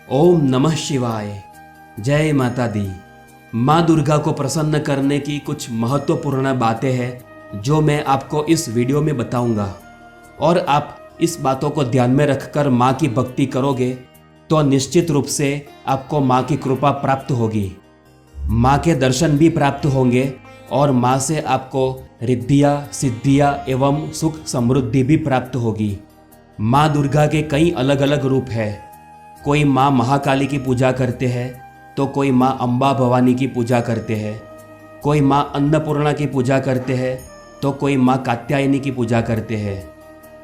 ओम नमः शिवाय। जय माता दी। माँ दुर्गा को प्रसन्न करने की कुछ महत्वपूर्ण बातें हैं जो मैं आपको इस वीडियो में बताऊंगा, और आप इस बातों को ध्यान में रखकर माँ की भक्ति करोगे तो निश्चित रूप से आपको माँ की कृपा प्राप्त होगी, माँ के दर्शन भी प्राप्त होंगे और माँ से आपको रिद्धियाँ सिद्धियाँ एवं सुख समृद्धि भी प्राप्त होगी। माँ दुर्गा के कई अलग अलग रूप हैं। कोई माँ महाकाली की पूजा करते हैं तो कोई माँ अम्बा भवानी की पूजा करते हैं, कोई माँ अन्नपूर्णा की पूजा करते हैं तो कोई माँ कात्यायनी की पूजा करते हैं।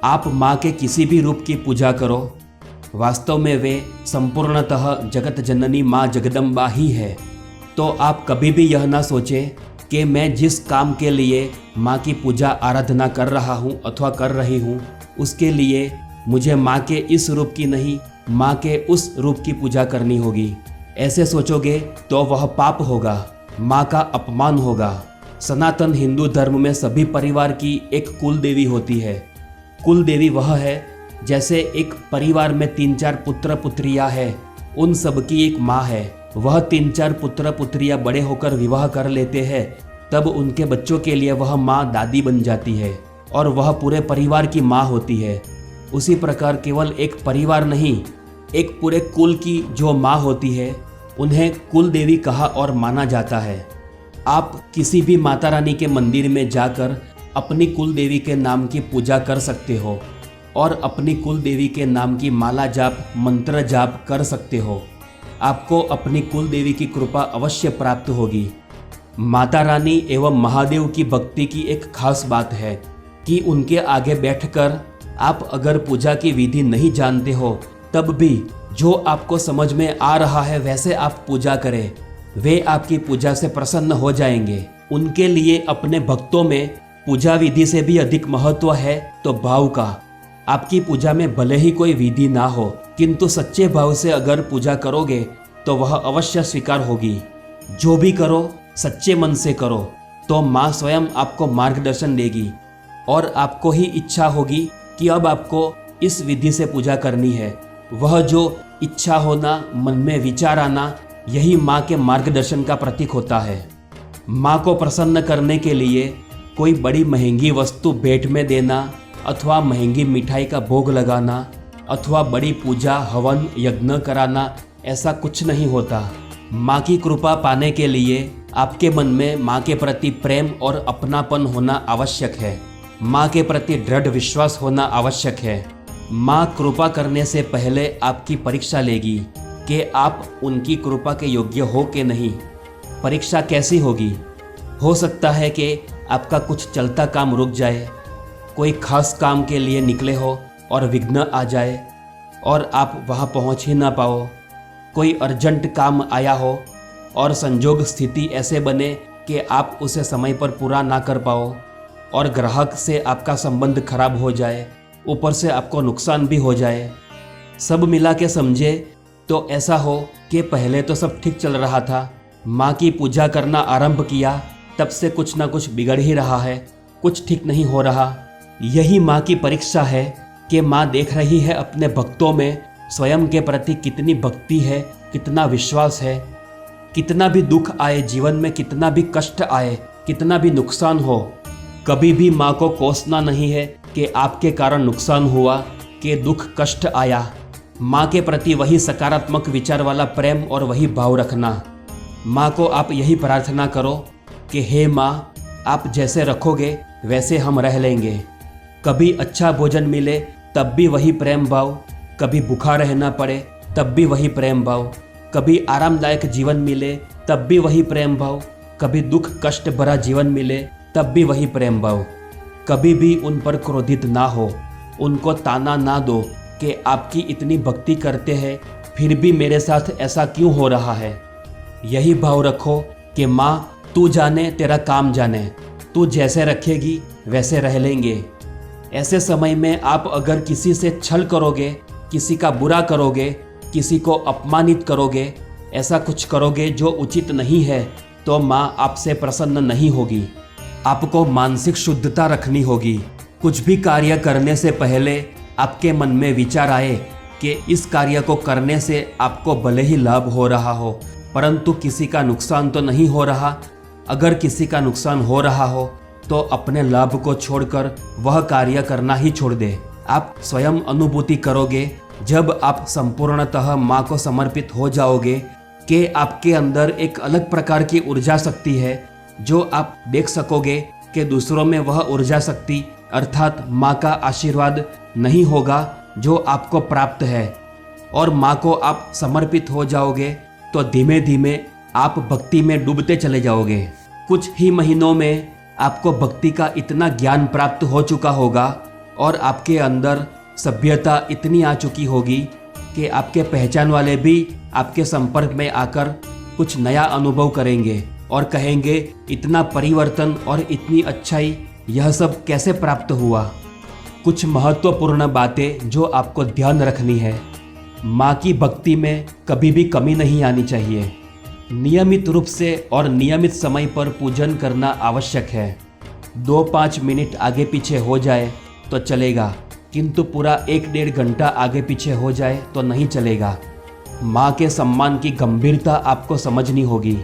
आप माँ के किसी भी रूप की पूजा करो, वास्तव में वे संपूर्णतः जगत जननी माँ जगदम्बा ही है। तो आप कभी भी यह ना सोचें कि मैं जिस काम के लिए माँ की पूजा आराधना कर रहा हूँ अथवा कर रही हूँ उसके लिए मुझे माँ के इस रूप की नहीं, माँ के उस रूप की पूजा करनी होगी। ऐसे सोचोगे तो वह पाप होगा, माँ का अपमान होगा। सनातन हिंदू धर्म में सभी परिवार की एक कुल देवी होती है। कुल देवी वह है जैसे एक परिवार में 3-4 पुत्र पुत्रियां है, उन सब की एक माँ है। वह 3-4 पुत्र पुत्रियां बड़े होकर विवाह कर लेते हैं, तब उनके बच्चों के लिए वह माँ दादी बन जाती है और वह पूरे परिवार की माँ होती है। उसी प्रकार केवल एक परिवार नहीं, एक पूरे कुल की जो माँ होती है उन्हें कुल देवी कहा और माना जाता है। आप किसी भी माता रानी के मंदिर में जाकर अपनी कुल देवी के नाम की पूजा कर सकते हो और अपनी कुल देवी के नाम की माला जाप मंत्र जाप कर सकते हो। आपको अपनी कुल देवी की कृपा अवश्य प्राप्त होगी। माता रानी एवं महादेव की भक्ति की एक खास बात है कि उनके आगे बैठकर आप अगर पूजा की विधि नहीं जानते हो तब भी जो आपको समझ में आ रहा है वैसे आप पूजा करें, वे आपकी पूजा से प्रसन्न हो जाएंगे। उनके लिए अपने भक्तों में पूजा विधि से भी अधिक महत्व है तो भाव का। आपकी पूजा में भले ही कोई विधि ना हो किंतु सच्चे भाव से अगर पूजा करोगे तो वह अवश्य स्वीकार होगी। जो भी करो सच्चे मन से करो तो माँ स्वयं आपको मार्गदर्शन देगी और आपको ही इच्छा होगी कि अब आपको इस विधि से पूजा करनी है। वह जो इच्छा होना, मन में विचार आना, यही माँ के मार्गदर्शन का प्रतीक होता है। माँ को प्रसन्न करने के लिए कोई बड़ी महंगी वस्तु भेंट में देना अथवा महंगी मिठाई का भोग लगाना अथवा बड़ी पूजा हवन यज्ञ कराना, ऐसा कुछ नहीं होता। माँ की कृपा पाने के लिए आपके मन में माँ के प्रति प्रेम और अपनापन होना आवश्यक है। माँ के प्रति दृढ़ विश्वास होना आवश्यक है। माँ कृपा करने से पहले आपकी परीक्षा लेगी कि आप उनकी कृपा के योग्य हो कि नहीं। परीक्षा कैसी होगी? हो सकता है कि आपका कुछ चलता काम रुक जाए, कोई खास काम के लिए निकले हो और विघ्न आ जाए और आप वहाँ पहुँच ही ना पाओ। कोई अर्जेंट काम आया हो और संजोग स्थिति ऐसे बने कि आप उसे समय पर पूरा ना कर पाओ और ग्राहक से आपका संबंध खराब हो जाए, ऊपर से आपको नुकसान भी हो जाए। सब मिला के समझे तो ऐसा हो कि पहले तो सब ठीक चल रहा था, माँ की पूजा करना आरंभ किया तब से कुछ ना कुछ बिगड़ ही रहा है, कुछ ठीक नहीं हो रहा। यही माँ की परीक्षा है कि माँ देख रही है अपने भक्तों में स्वयं के प्रति कितनी भक्ति है, कितना विश्वास है। कितना भी दुख आए जीवन में, कितना भी कष्ट आए, कितना भी नुकसान हो, कभी भी माँ को कोसना नहीं है कि आपके कारण नुकसान हुआ, कि दुख कष्ट आया। माँ के प्रति वही सकारात्मक विचार वाला प्रेम और वही भाव रखना। माँ को आप यही प्रार्थना करो कि हे माँ, आप जैसे रखोगे वैसे हम रह लेंगे। कभी अच्छा भोजन मिले तब भी वही प्रेम भाव, कभी भूखा रहना पड़े तब भी वही प्रेम भाव, कभी आरामदायक जीवन मिले तब भी वही प्रेम भाव, कभी दुख कष्ट भरा जीवन मिले तब भी वही प्रेम भाव। कभी भी उन पर क्रोधित ना हो, उनको ताना ना दो कि आपकी इतनी भक्ति करते हैं फिर भी मेरे साथ ऐसा क्यों हो रहा है। यही भाव रखो कि माँ तू जाने तेरा काम जाने, तू जैसे रखेगी वैसे रह लेंगे। ऐसे समय में आप अगर किसी से छल करोगे, किसी का बुरा करोगे, किसी को अपमानित करोगे, ऐसा कुछ करोगे जो उचित नहीं है तो माँ आपसे प्रसन्न नहीं होगी। आपको मानसिक शुद्धता रखनी होगी। कुछ भी कार्य करने से पहले आपके मन में विचार आए कि इस कार्य को करने से आपको भले ही लाभ हो रहा हो, परंतु किसी का नुकसान तो नहीं हो रहा। अगर किसी का नुकसान हो रहा हो तो अपने लाभ को छोड़कर वह कार्य करना ही छोड़ दे। आप स्वयं अनुभूति करोगे जब आप संपूर्णतः माँ को समर्पित हो जाओगे कि आपके अंदर एक अलग प्रकार की ऊर्जा शक्ति है, जो आप देख सकोगे कि दूसरों में वह ऊर्जा शक्ति अर्थात माँ का आशीर्वाद नहीं होगा जो आपको प्राप्त है। और माँ को आप समर्पित हो जाओगे तो धीमे धीमे आप भक्ति में डूबते चले जाओगे। कुछ ही महीनों में आपको भक्ति का इतना ज्ञान प्राप्त हो चुका होगा और आपके अंदर सभ्यता इतनी आ चुकी होगी कि आपके पहचान वाले भी आपके संपर्क में आकर कुछ नया अनुभव करेंगे और कहेंगे, इतना परिवर्तन और इतनी अच्छाई यह सब कैसे प्राप्त हुआ। कुछ महत्वपूर्ण बातें जो आपको ध्यान रखनी है। माँ की भक्ति में कभी भी कमी नहीं आनी चाहिए। नियमित रूप से और नियमित समय पर पूजन करना आवश्यक है। 2-5 मिनट आगे पीछे हो जाए तो चलेगा, किंतु पूरा 1-1.5 घंटा आगे पीछे हो जाए तो नहीं चलेगा। माँ के सम्मान की गंभीरता आपको समझनी होगी।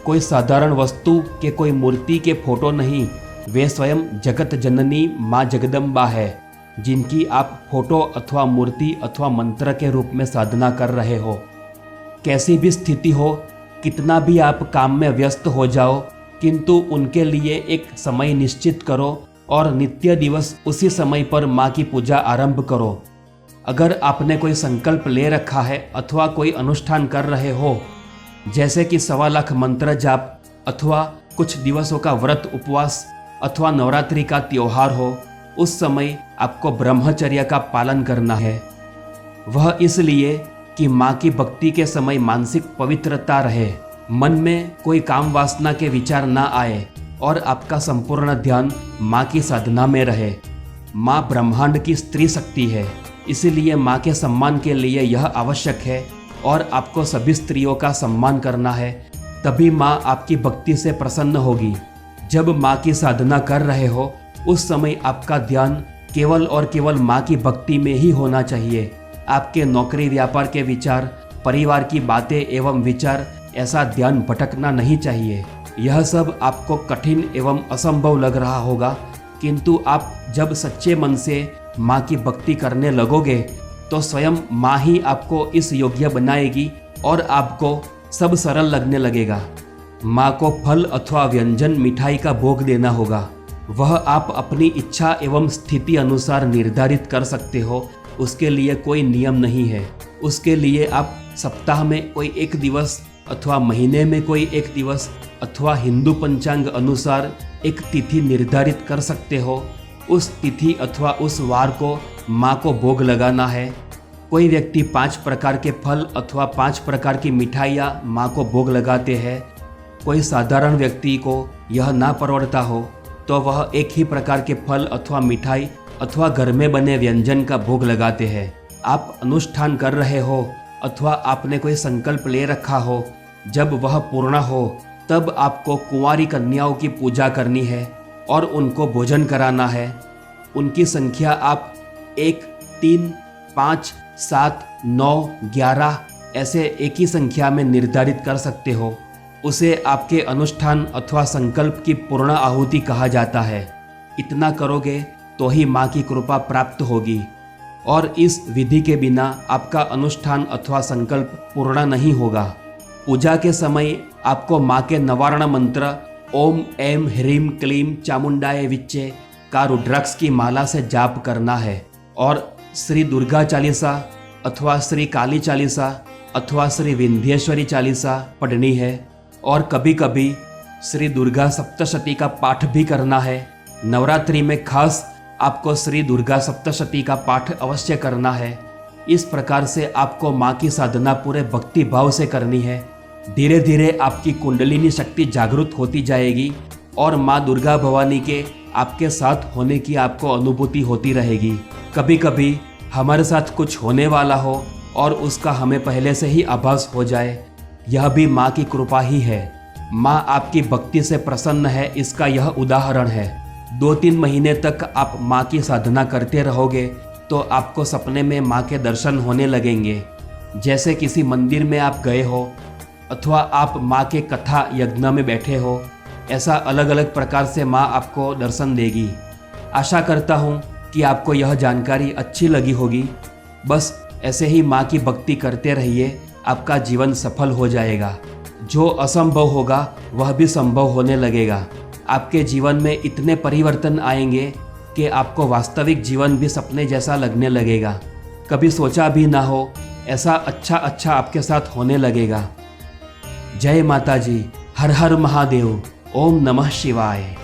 कोई साधारण वस्तु के कोई मूर्ति के फोटो नहीं, वे स्वयं जगत जननी माँ जगदम्बा है, जिनकी आप फोटो अथवा मूर्ति अथवा मंत्र के रूप में साधना कर रहे हो। कैसी भी स्थिति हो, कितना भी आप काम में व्यस्त हो जाओ, किंतु उनके लिए एक समय निश्चित करो और नित्य दिवस उसी समय पर माँ की पूजा आरंभ करो। अगर आपने कोई संकल्प ले रखा है अथवा कोई अनुष्ठान कर रहे हो, जैसे कि 1.25 लाख मंत्र जाप अथवा कुछ दिवसों का व्रत उपवास अथवा नवरात्रि का त्योहार हो, उस समय आपको ब्रह्मचर्य का पालन करना है। वह इसलिए कि माँ की भक्ति के समय मानसिक पवित्रता रहे, मन में कोई काम वासना के विचार ना आए और आपका संपूर्ण ध्यान माँ की साधना में रहे। माँ ब्रह्मांड की स्त्री शक्ति है, इसीलिए माँ के सम्मान के लिए यह आवश्यक है और आपको सभी स्त्रियों का सम्मान करना है, तभी माँ आपकी भक्ति से प्रसन्न होगी। जब माँ की साधना कर रहे हो उस समय आपका ध्यान केवल और केवल माँ की भक्ति में ही होना चाहिए। आपके नौकरी व्यापार के विचार, परिवार की बातें एवं विचार, ऐसा ध्यान भटकना नहीं चाहिए। यह सब आपको कठिन एवं असंभव लग रहा होगा, किंतु आप जब सच्चे मन से माँ की भक्ति करने लगोगे तो स्वयं माँ ही आपको इस योग्य बनाएगी और आपको सब सरल लगने लगेगा। माँ को फल अथवा व्यंजन मिठाई का भोग देना होगा। वह आप अपनी इच्छा एवं स्थिति अनुसार निर्धारित कर सकते हो, उसके लिए कोई नियम नहीं है। उसके लिए आप सप्ताह में कोई एक दिवस अथवा महीने में कोई एक दिवस अथवा हिंदू पंचांग अनुसार एक तिथि निर्धारित कर सकते हो। उस तिथि अथवा उस वार को माँ को भोग लगाना है। कोई व्यक्ति 5 प्रकार के फल अथवा 5 प्रकार की मिठाइयाँ माँ को भोग लगाते हैं। कोई साधारण व्यक्ति को यह ना परवड़ता हो तो वह एक ही प्रकार के फल अथवा मिठाई अथवा घर में बने व्यंजन का भोग लगाते हैं। आप अनुष्ठान कर रहे हो अथवा आपने कोई संकल्प ले रखा हो, जब वह पूर्ण हो तब आपको कुंवारी कन्याओं की पूजा करनी है और उनको भोजन कराना है। उनकी संख्या आप 1, 3, 5, 7, 9, 11 ऐसे एक ही संख्या में निर्धारित कर सकते हो। उसे आपके अनुष्ठान अथवा संकल्प की पूर्ण आहुति कहा जाता है। इतना करोगे तो ही माँ की कृपा प्राप्त होगी और इस विधि के बिना आपका अनुष्ठान अथवा संकल्प पूर्ण नहीं होगा। पूजा के समय आपको माँ के नवारण मंत्र ओम ऐं ह्रीं क्लीं चामुंडाय विच्चे का रुद्राक्ष की माला से जाप करना है और श्री दुर्गा चालीसा अथवा श्री काली चालीसा अथवा श्री विंध्येश्वरी चालीसा पढ़नी है और कभी कभी श्री दुर्गा सप्तशती का पाठ भी करना है। नवरात्रि में खास आपको श्री दुर्गा सप्तशती का पाठ अवश्य करना है। इस प्रकार से आपको माँ की साधना पूरे भक्ति भाव से करनी है। धीरे धीरे आपकी कुंडलिनी शक्ति जागृत होती जाएगी और माँ दुर्गा भवानी के आपके साथ होने की आपको अनुभूति होती रहेगी। कभी कभी हमारे साथ कुछ होने वाला हो और उसका हमें पहले से ही आभास हो जाए, यह भी माँ की कृपा ही है। माँ आपकी भक्ति से प्रसन्न है, इसका यह उदाहरण है। 2-3 महीने तक आप माँ की साधना करते रहोगे तो आपको सपने में माँ के दर्शन होने लगेंगे। जैसे किसी मंदिर में आप गए हो अथवा आप माँ के कथा यज्ञ में बैठे हो, ऐसा अलग अलग प्रकार से माँ आपको दर्शन देगी। आशा करता हूँ कि आपको यह जानकारी अच्छी लगी होगी। बस ऐसे ही माँ की भक्ति करते रहिए, आपका जीवन सफल हो जाएगा। जो असंभव होगा वह भी संभव होने लगेगा। आपके जीवन में इतने परिवर्तन आएंगे कि आपको वास्तविक जीवन भी सपने जैसा लगने लगेगा। कभी सोचा भी ना हो ऐसा अच्छा आपके साथ होने लगेगा। जय माता जी। हर हर महादेव। ओम नमः शिवाय।